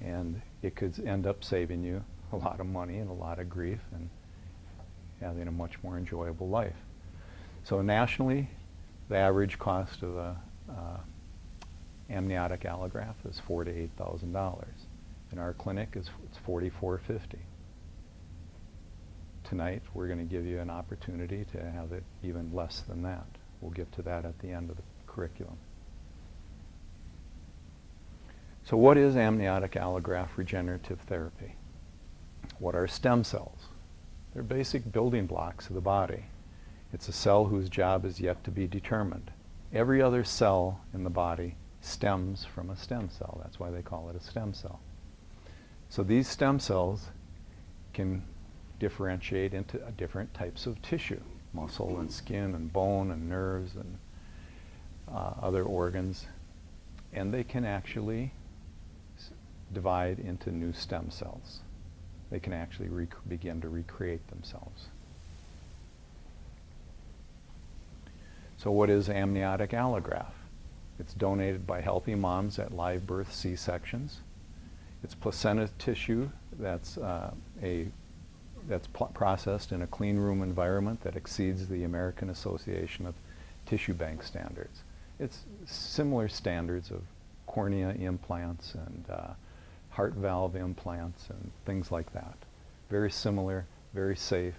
And it could end up saving you a lot of money and a lot of grief and having a much more enjoyable life. So nationally, the average cost of a amniotic allograft is $4,000 to $8,000. In our clinic, it's $4,450. Tonight, we're going to give you an opportunity to have it even less than that. We'll get to that at the end of the curriculum. So what is amniotic allograft regenerative therapy? What are stem cells? They're basic building blocks of the body. It's a cell whose job is yet to be determined. Every other cell in the body stems from a stem cell. That's why they call it a stem cell. So these stem cells can differentiate into different types of tissue, muscle and skin and bone and nerves and other organs. And they can actually divide into new stem cells. They can actually begin to recreate themselves. So what is amniotic allograft? It's donated by healthy moms at live birth C-sections. It's placenta tissue that's processed in a clean room environment that exceeds the American Association of Tissue Bank standards. It's similar standards of cornea implants and heart valve implants and things like that. Very similar, very safe,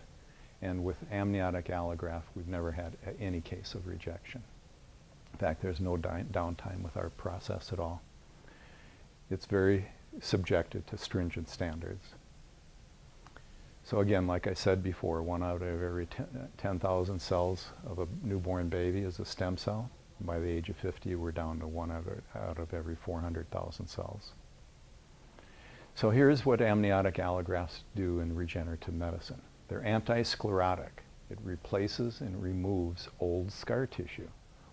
and with amniotic allograft, we've never had any case of rejection. In fact, there's no downtime with our process at all. It's very subjected to stringent standards. So again, like I said before, 1 out of every 10,000 cells of a newborn baby is a stem cell. By the age of 50, we're down to 1 out of every 400,000 cells. So here's what amniotic allografts do in regenerative medicine. They're anti-sclerotic. It replaces and removes old scar tissue.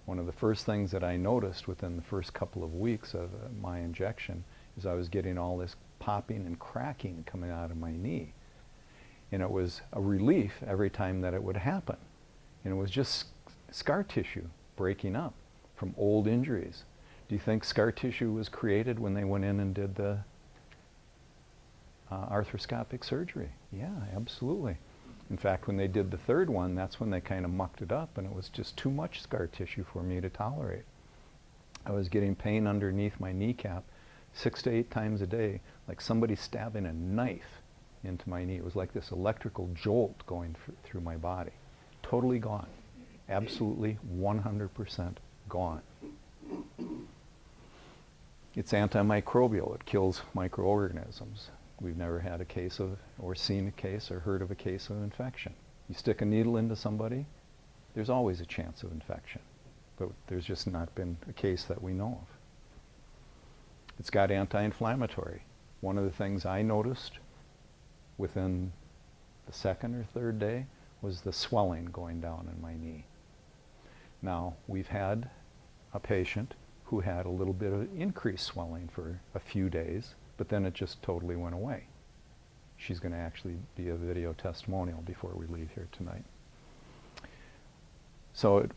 One of the first things that I noticed within the first couple of weeks of my injection is I was getting all this popping and cracking coming out of my knee. And it was a relief every time that it would happen. And it was just scar tissue breaking up from old injuries. Do you think scar tissue was created when they went in and did the arthroscopic surgery? Yeah, absolutely. In fact, when they did the third one, that's when they kind of mucked it up, and it was just too much scar tissue for me to tolerate. I was getting pain underneath my kneecap 6 to 8 times a day, like somebody stabbing a knife into my knee. It was like this electrical jolt going through my body. Totally gone. Absolutely 100% gone. It's antimicrobial. It kills microorganisms. We've never had a case of, or seen a case, or heard of a case of infection. You stick a needle into somebody, there's always a chance of infection. But there's just not been a case that we know of. It's got anti-inflammatory. One of the things I noticed within the 2nd or 3rd day was the swelling going down in my knee. Now, we've had a patient who had a little bit of increased swelling for a few days, but then it just totally went away. She's going to actually be a video testimonial before we leave here tonight. So it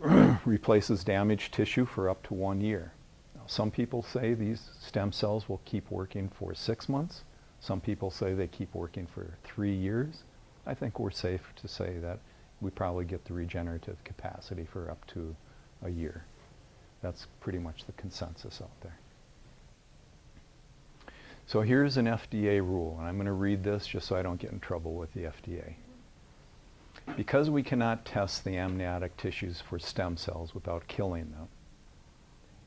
replaces damaged tissue for up to 1 year. Now, some people say these stem cells will keep working for 6 months. Some people say they keep working for 3 years. I think we're safe to say that we probably get the regenerative capacity for up to a year. That's pretty much the consensus out there. So here's an FDA rule, and I'm going to read this just so I don't get in trouble with the FDA. Because we cannot test the amniotic tissues for stem cells without killing them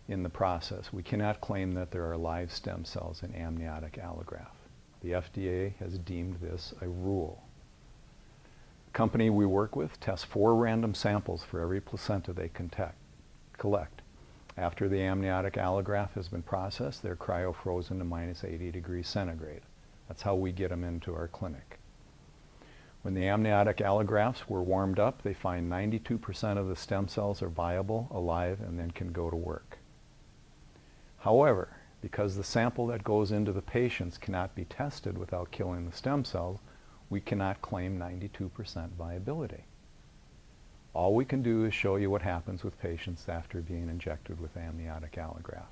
in the process, we cannot claim that there are live stem cells in amniotic allograft. The FDA has deemed this a rule. The company we work with tests 4 random samples for every placenta they collect. After the amniotic allograft has been processed, they're cryo-frozen to -80 degrees centigrade. That's how we get them into our clinic. When the amniotic allografts were warmed up, they find 92% of the stem cells are viable, alive, and then can go to work. However, because the sample that goes into the patients cannot be tested without killing the stem cells, we cannot claim 92% viability. All we can do is show you what happens with patients after being injected with amniotic allograft.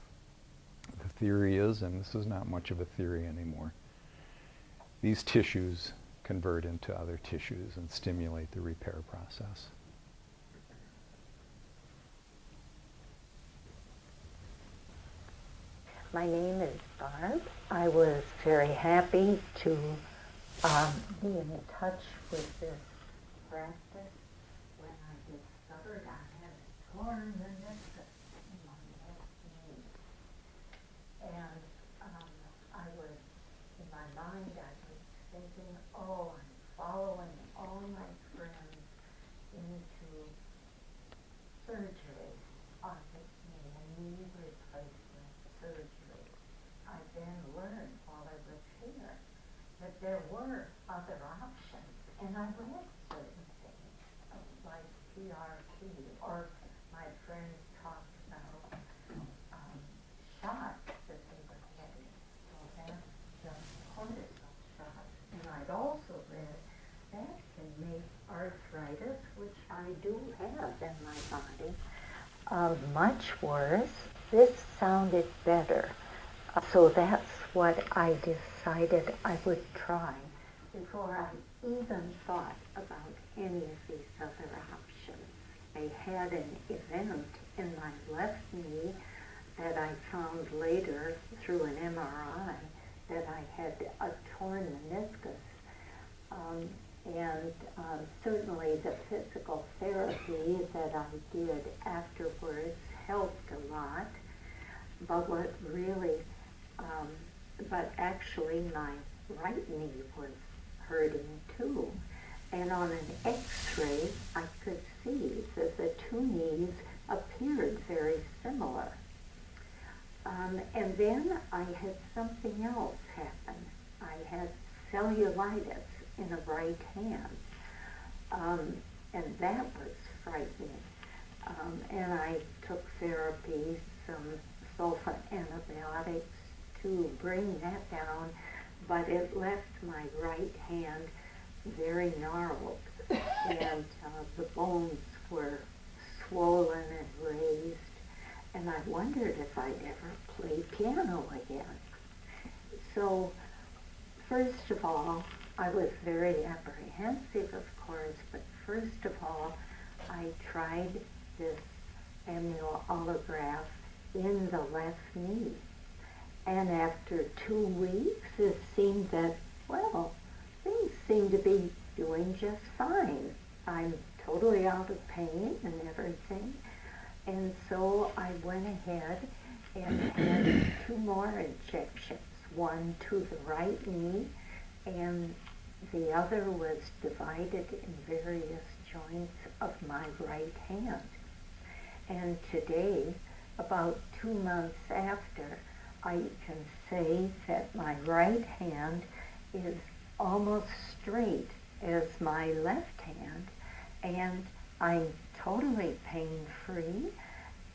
The theory is, and this is not much of a theory anymore, these tissues convert into other tissues and stimulate the repair process. My name is Barb. I was very happy to be in touch with this practice when I discovered I had a torn meniscus in my left knee. And I was, in my mind, I was thinking, oh, I'm following all my friends into surgery on this knee, a knee replacement surgery. I then learned while I was here that there were other options, and I read certain things like PRP, or my friends talked about shots that they were getting. So that's just cortisol shots. And I'd also read that can make arthritis, which I do have in my body, much worse. This sounded better. So that's what I decided I would try before I even thought about any of these other options. I had an event in my left knee that I found later through an MRI that I had a torn meniscus. Certainly the physical therapy that I did afterwards helped a lot. But what really but actually my right knee was hurting too. And on an x-ray, I could see that the two knees appeared very similar. And then I had something else happen. I had cellulitis in the right hand. And that was frightening. And I took therapy, some sulfa antibiotics, to bring that down, but it left my right hand very gnarled, and the bones were swollen and raised, and I wondered if I'd ever play piano again. So, first of all, I was very apprehensive, of course, but first of all, I tried this amnioallograft in the left knee. And after 2 weeks, it seemed that, well, things seem to be doing just fine. I'm totally out of pain and everything. And so I went ahead and had 2 more injections, one to the right knee, and the other was divided in various joints of my right hand. And today, about 2 months after, I can say that my right hand is almost straight as my left hand, and I'm totally pain-free,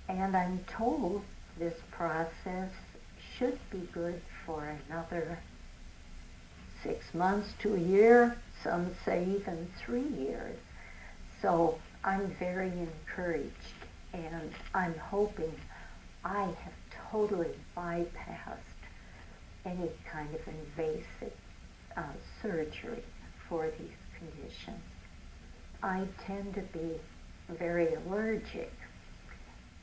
and I'm told this process should be good for another 6 months to a year, some say even 3 years. So I'm very encouraged, and I'm hoping I have totally bypassed any kind of invasive surgery for these conditions. I tend to be very allergic,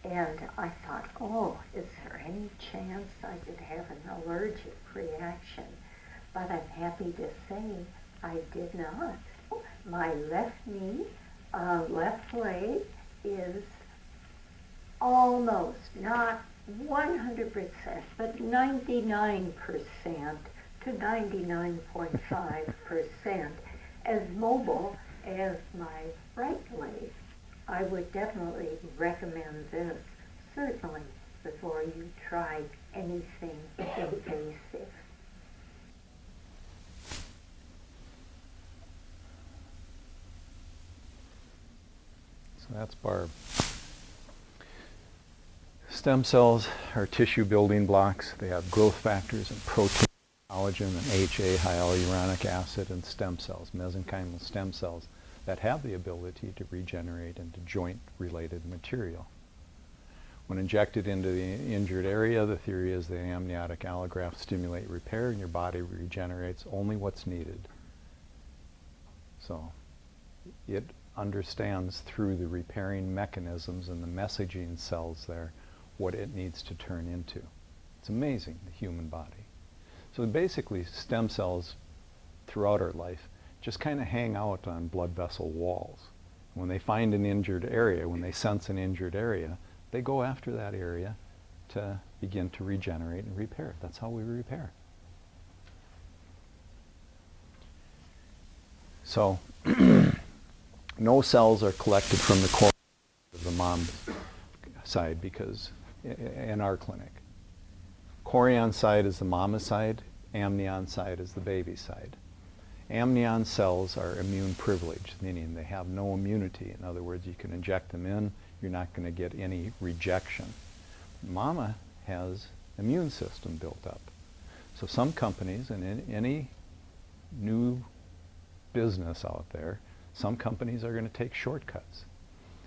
and I thought, oh, is there any chance I could have an allergic reaction? But I'm happy to say I did not. My left knee, left leg is almost, not 100%, but 99% to 99.5% as mobile as my right leg. I would definitely recommend this, certainly before you try anything invasive. So that's Barb. Stem cells are tissue building blocks. They have growth factors and protein, collagen, and HA, hyaluronic acid, and stem cells, mesenchymal stem cells, that have the ability to regenerate into joint-related material. When injected into the injured area, the theory is the amniotic allografts stimulate repair and your body regenerates only what's needed. So it understands through the repairing mechanisms and the messaging cells there what it needs to turn into. It's amazing, the human body. So basically stem cells throughout our life just kind of hang out on blood vessel walls. When they find an injured area, when they sense an injured area, they go after that area to begin to regenerate and repair. That's how we repair. So no cells are collected from the core of the mom side because in our clinic. Chorion side is the mama side, amnion side is the baby side. Amnion cells are immune privileged, meaning they have no immunity. In other words, you can inject them in, you're not going to get any rejection. Mama has immune system built up. So some companies, and in any new business out there, some companies are going to take shortcuts.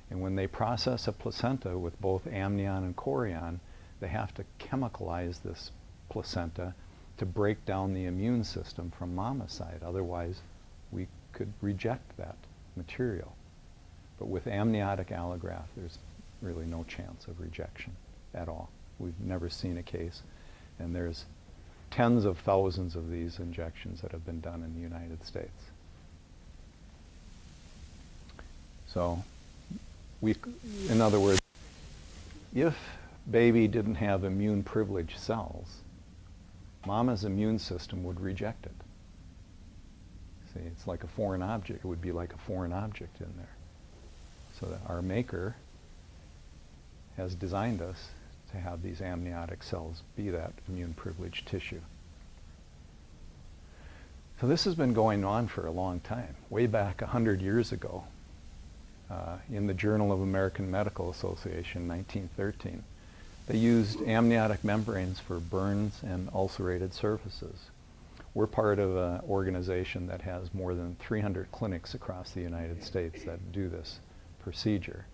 And when they process a placenta with both amnion and chorion, they have to chemicalize this placenta to break down the immune system from mama's side. Otherwise, we could reject that material. But with amniotic allograft, there's really no chance of rejection at all. We've never seen a case. And there's tens of thousands of these injections that have been done in the United States. So, in other words, if baby didn't have immune privileged cells, mama's immune system would reject it. See, it's like a foreign object. It would be like a foreign object in there. So that our maker has designed us to have these amniotic cells be that immune privileged tissue. So this has been going on for a long time. Way back 100 years ago, in the Journal of American Medical Association, 1913, they used amniotic membranes for burns and ulcerated surfaces. We're part of an organization that has more than 300 clinics across the United States that do this procedure.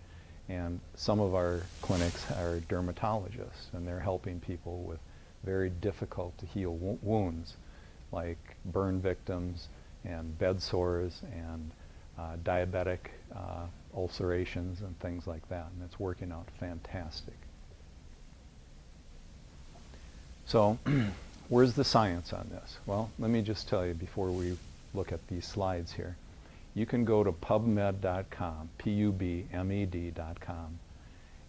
And some of our clinics are dermatologists, and they're helping people with very difficult to heal wounds, like burn victims and bed sores and diabetic ulcerations and things like that. And it's working out fantastic. So, where's the science on this? Well, let me just tell you before we look at these slides here. You can go to PubMed.com, PubMed.com,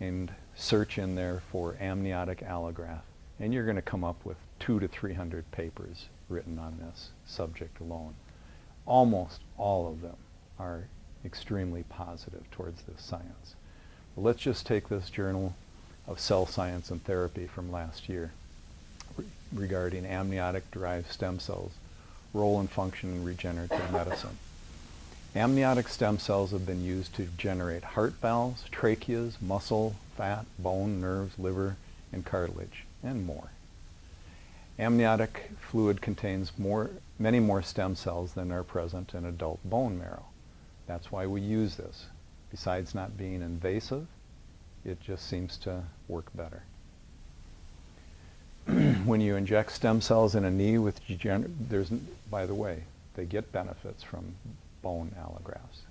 and search in there for amniotic allograft. And you're going to come up with 200 to 300 papers written on this subject alone. Almost all of them are extremely positive towards this science. But let's just take this Journal of Cell Science and Therapy from last year regarding amniotic-derived stem cells, role and function in regenerative medicine. Amniotic stem cells have been used to generate heart valves, tracheas, muscle, fat, bone, nerves, liver, and cartilage, and more. Amniotic fluid contains many more stem cells than are present in adult bone marrow. That's why we use this. Besides not being invasive, it just seems to work better. When you inject stem cells in a knee with by the way, they get benefits from bone allografts.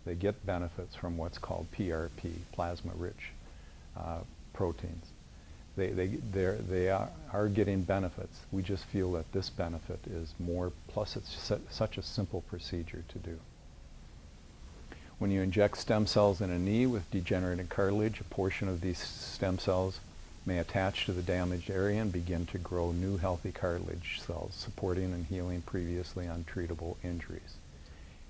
They get benefits from what's called PRP, plasma-rich proteins. They are getting benefits. We just feel that this benefit is more, plus it's such a simple procedure to do. When you inject stem cells in a knee with degenerated cartilage, a portion of these stem cells may attach to the damaged area and begin to grow new healthy cartilage cells, supporting and healing previously untreatable injuries.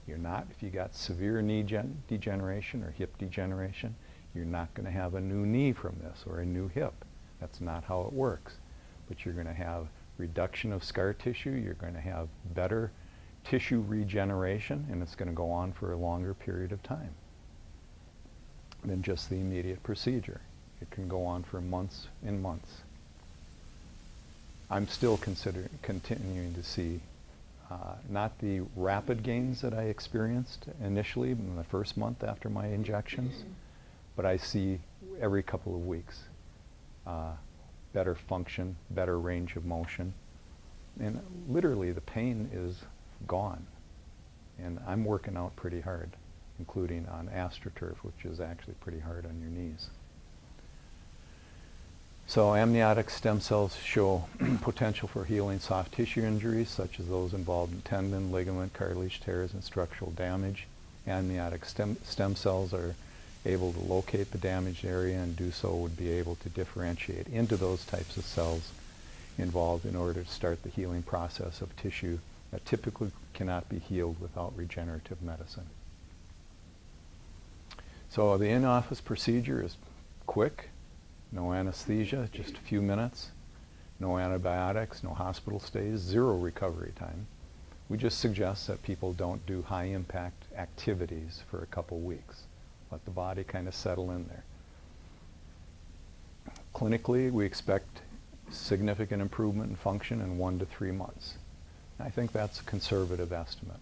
If you got severe knee degeneration or hip degeneration, you're not going to have a new knee from this or a new hip. That's not how it works. But you're going to have reduction of scar tissue, you're going to have better tissue regeneration, and it's going to go on for a longer period of time than just the immediate procedure. It can go on for months and months. I'm still continuing to see not the rapid gains that I experienced initially in the first month after my injections, but I see every couple of weeks better function, better range of motion. And literally the pain is gone. And I'm working out pretty hard, including on AstroTurf, which is actually pretty hard on your knees. So amniotic stem cells show potential for healing soft tissue injuries, such as those involved in tendon, ligament, cartilage tears, and structural damage. Amniotic stem cells are able to locate the damaged area, and do so would be able to differentiate into those types of cells involved in order to start the healing process of tissue that typically cannot be healed without regenerative medicine. So the in-office procedure is quick, no anesthesia, just a few minutes, no antibiotics, no hospital stays, 0 recovery time. We just suggest that people don't do high-impact activities for a couple weeks. Let the body kind of settle in there. Clinically, we expect significant improvement in function in 1 to 3 months. I think that's a conservative estimate.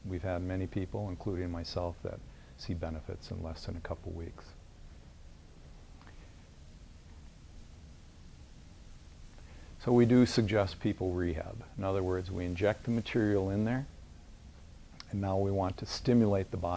We've had many people, including myself, that see benefits in less than a couple weeks. So we do suggest people rehab. In other words, we inject the material in there, and now we want to stimulate the body